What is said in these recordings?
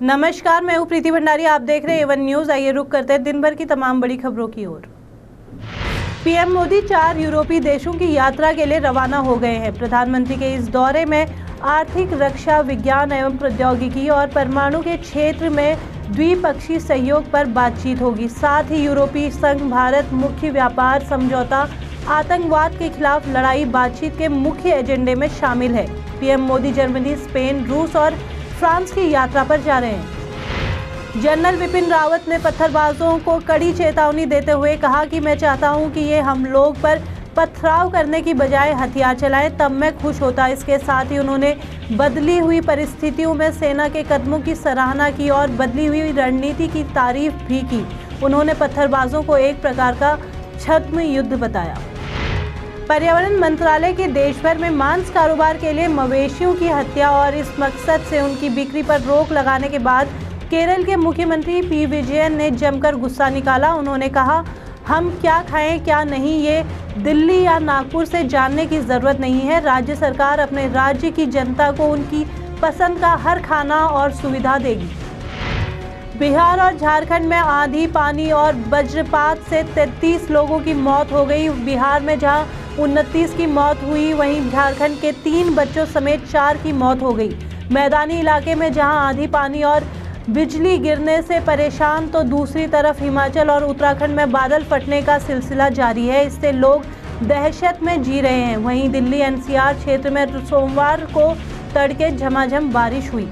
नमस्कार, मैं हूं प्रीति भंडारी। आप देख रहे हैं A1 न्यूज़। आइए रुक करते हैं दिन भर की तमाम बड़ी खबरों की ओर। पीएम मोदी 4 यूरोपीय देशों की यात्रा के लिए रवाना हो गए हैं। प्रधानमंत्री के इस दौरे में आर्थिक, रक्षा, विज्ञान एवं प्रौद्योगिकी और परमाणु के क्षेत्र में द्विपक्षीय सहयोग पर बातचीत होगी। साथ ही यूरोपीय संघ भारत मुख्य व्यापार समझौता, आतंकवाद के खिलाफ लड़ाई बातचीत के मुख्य एजेंडे में शामिल है। पीएम मोदी जर्मनी, स्पेन, रूस और फ्रांस की यात्रा पर जा रहे हैं। जनरल विपिन रावत ने पत्थरबाजों को कड़ी चेतावनी देते हुए कहा कि मैं चाहता हूं कि ये हम लोग पर पथराव करने की बजाय हथियार चलाएं, तब मैं खुश होता। इसके साथ ही उन्होंने बदली हुई परिस्थितियों में सेना के कदमों की सराहना की और बदली हुई रणनीति की तारीफ भी की। उन्होंने पत्थरबाजों को एक प्रकार का छद्म युद्ध बताया। पर्यावरण मंत्रालय के देश भर में मांस कारोबार के लिए मवेशियों की हत्या और इस मकसद से उनकी बिक्री पर रोक लगाने के बाद केरल के मुख्यमंत्री पी विजयन ने जमकर गुस्सा निकाला। उन्होंने कहा, हम क्या खाएं क्या नहीं ये दिल्ली या नागपुर से जानने की ज़रूरत नहीं है। राज्य सरकार अपने राज्य की जनता को उनकी पसंद का हर खाना और सुविधा देगी। बिहार और झारखंड में आंधी, पानी और वज्रपात से 33 लोगों की मौत हो गई। बिहार में जहां 29 की मौत हुई, वहीं झारखंड के 3 बच्चों समेत 4 की मौत हो गई। मैदानी इलाके में जहां आंधी, पानी और बिजली गिरने से परेशान, तो दूसरी तरफ हिमाचल और उत्तराखंड में बादल फटने का सिलसिला जारी है। इससे लोग दहशत में जी रहे हैं। वहीं दिल्ली एनसीआर क्षेत्र में सोमवार को तड़के झमाझम बारिश हुई।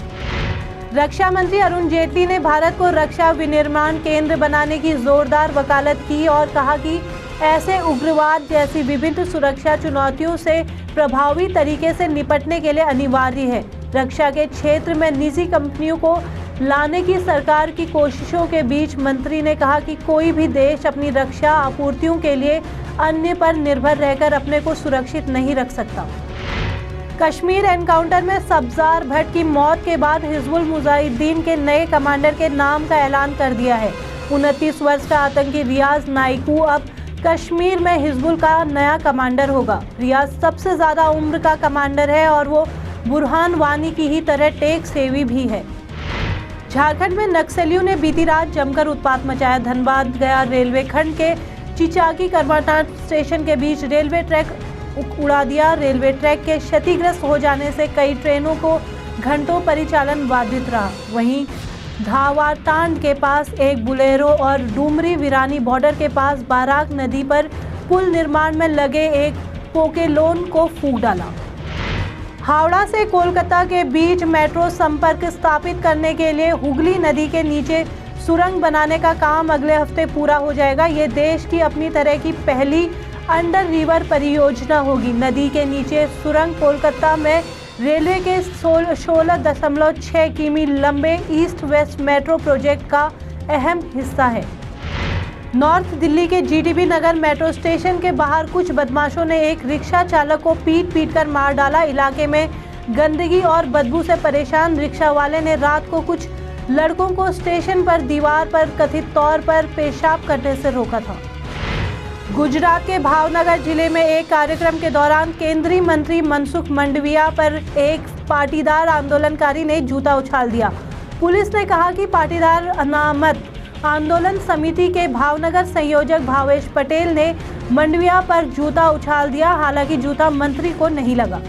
रक्षा मंत्री अरुण जेटली ने भारत को रक्षा विनिर्माण केंद्र बनाने की जोरदार वकालत की और कहा कि ऐसे उग्रवाद जैसी विभिन्न सुरक्षा चुनौतियों से प्रभावी तरीके से निपटने के लिए अनिवार्य है। रक्षा के क्षेत्र में निजी कंपनियों को लाने की सरकार की कोशिशों के बीच मंत्री ने कहा कि कोई भी देश अपनी रक्षा आपूर्तियों के लिए अन्य पर निर्भर रहकर अपने को सुरक्षित नहीं रख सकता। कश्मीर एनकाउंटर में सब्जार भट्ट की मौत के बाद हिजबुल मुजाहिदीन के नए कमांडर के नाम का ऐलान कर दिया है। 29 वर्ष का आतंकी रियाज नाइकू अब कश्मीर में हिजबुल का नया कमांडर होगा। रियाज सबसे ज़्यादा उम्र का कमांडर है और वो बुरहान वानी की ही तरह टेक सेवी भी है। झारखंड में नक्सलियों ने बीती रात जमकर उत्पात मचाया। धनबाद गया रेलवे खंड के चिचाकी करमाटांड स्टेशन के बीच रेलवे ट्रैक उड़ा दिया। रेलवे ट्रैक के क्षतिग्रस्त हो जाने से कई ट्रेनों को घंटों परिचालन बाधित रहा। वहीं धावाटांड के पास एक बुलेरो और डूमरी वीरानी बॉर्डर के पास बाराक नदी पर पुल निर्माण में लगे एक पोकेलोन को फूंक डाला। हावड़ा से कोलकाता के बीच मेट्रो संपर्क स्थापित करने के लिए हुगली नदी के नीचे सुरंग बनाने का काम अगले हफ्ते पूरा हो जाएगा। ये देश की अपनी तरह की पहली अंडर रिवर परियोजना होगी। नदी के नीचे सुरंग कोलकाता में रेलवे के 16.6 किमी लंबे ईस्ट वेस्ट मेट्रो प्रोजेक्ट का अहम हिस्सा है। नॉर्थ दिल्ली के जीटीबी नगर मेट्रो स्टेशन के बाहर कुछ बदमाशों ने एक रिक्शा चालक को पीट कर मार डाला। इलाके में गंदगी और बदबू से परेशान रिक्शा वाले ने रात को कुछ लड़कों को स्टेशन पर दीवार पर कथित तौर पर पेशाब करने से रोका था। गुजरात के भावनगर जिले में एक कार्यक्रम के दौरान केंद्रीय मंत्री मनसुख मंडाविया पर एक पाटीदार आंदोलनकारी ने जूता उछाल दिया। पुलिस ने कहा कि पाटीदार अनामत आंदोलन समिति के भावनगर संयोजक भावेश पटेल ने मंडाविया पर जूता उछाल दिया। हालांकि जूता मंत्री को नहीं लगा।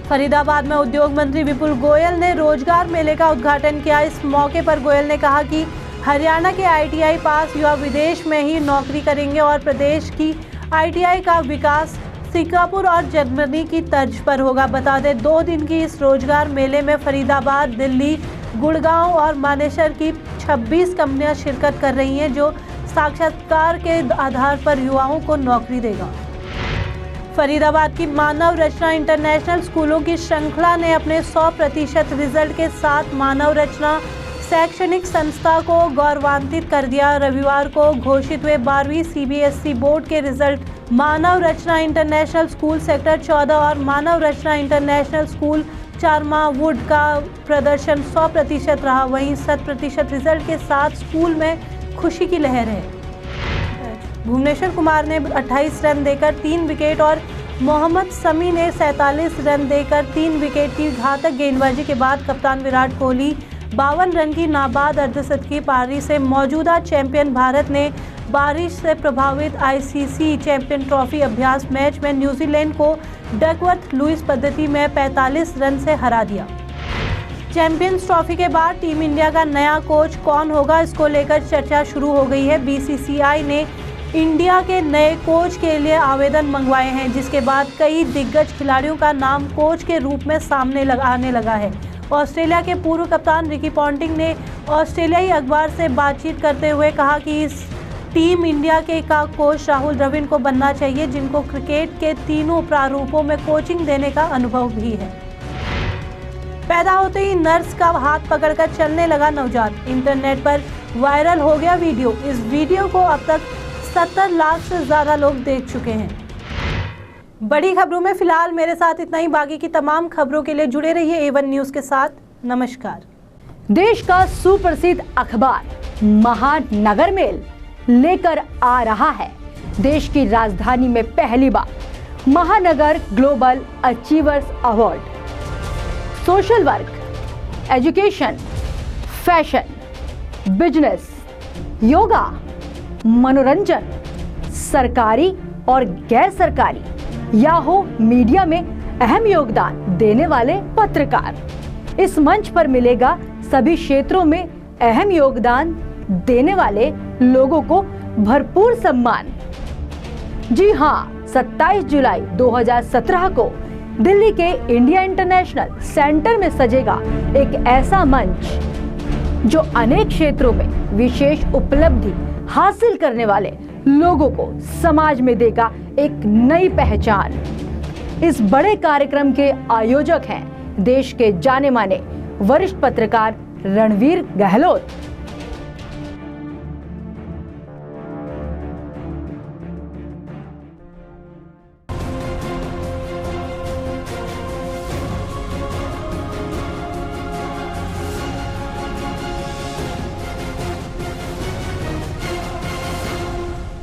फरीदाबाद में उद्योग मंत्री विपुल गोयल ने रोजगार मेले का उद्घाटन किया। इस मौके पर गोयल ने कहा कि हरियाणा के आईटीआई पास युवा विदेश में ही नौकरी करेंगे और प्रदेश की आईटीआई का विकास सिंगापुर और जर्मनी की तर्ज पर होगा। बता दें, 2 दिन की इस रोजगार मेले में फरीदाबाद, दिल्ली, गुड़गांव और मानेसर की 26 कंपनियां शिरकत कर रही हैं, जो साक्षात्कार के आधार पर युवाओं को नौकरी देगा। फरीदाबाद की मानव रचना इंटरनेशनल स्कूलों की श्रृंखला ने अपने 100% रिजल्ट के साथ मानव रचना शैक्षणिक संस्था को गौरवान्वित कर दिया। रविवार को घोषित हुए 12वीं सीबीएसई बोर्ड के रिजल्ट मानव रचना इंटरनेशनल स्कूल सेक्टर 14 और मानव रचना इंटरनेशनल स्कूल चारमावुड का प्रदर्शन 100% रहा। वहीं 100% रिजल्ट के साथ स्कूल में खुशी की लहर है। भुवनेश्वर कुमार ने 28 रन देकर 3 विकेट और मोहम्मद शमी ने 47 रन देकर 3 विकेट की घातक गेंदबाजी के बाद कप्तान विराट कोहली 52 रन की नाबाद अर्धशतकीय पारी से मौजूदा चैंपियन भारत ने बारिश से प्रभावित आईसीसी चैंपियन ट्रॉफी अभ्यास मैच में न्यूजीलैंड को डकवर्थ लुईस पद्धति में 45 रन से हरा दिया। चैंपियंस ट्रॉफी के बाद टीम इंडिया का नया कोच कौन होगा, इसको लेकर चर्चा शुरू हो गई है। बीसीसीआई ने इंडिया के नए कोच के लिए आवेदन मंगवाए हैं, जिसके बाद कई दिग्गज खिलाड़ियों का नाम कोच के रूप में सामने आने लगा है। ऑस्ट्रेलिया के पूर्व कप्तान रिकी पॉन्टिंग ने ऑस्ट्रेलियाई अखबार से बातचीत करते हुए कहा कि इस टीम इंडिया के का कोच राहुल द्रविड़ को बनना चाहिए, जिनको क्रिकेट के तीनों प्रारूपों में कोचिंग देने का अनुभव भी है। पैदा होते ही नर्स का हाथ पकड़कर चलने लगा नवजात। इंटरनेट पर वायरल हो गया वीडियो। इस वीडियो को अब तक 70 लाख से ज्यादा लोग देख चुके हैं। बड़ी खबरों में फिलहाल मेरे साथ इतना ही। बाकी की तमाम खबरों के लिए जुड़े रहिए A1 न्यूज के साथ। नमस्कार। देश का सुप्रसिद्ध अखबार महानगर मेल लेकर आ रहा है देश की राजधानी में पहली बार महानगर global achievers award. Social work, education, fashion, business, yoga, मनोरंजन, सरकारी और गैर सरकारी या हो मीडिया में अहम योगदान देने वाले पत्रकार। इस मंच पर मिलेगा सभी क्षेत्रों में अहम योगदान देने वाले लोगों को भरपूर सम्मान। जी हाँ, 27 जुलाई 2017 को दिल्ली के इंडिया इंटरनेशनल सेंटर में सजेगा एक ऐसा मंच जो अनेक क्षेत्रों में विशेष उपलब्धि हासिल करने वाले लोगों को समाज में देगा एक नई पहचान। इस बड़े कार्यक्रम के आयोजक हैं देश के जाने माने वरिष्ठ पत्रकार रणवीर गहलोत।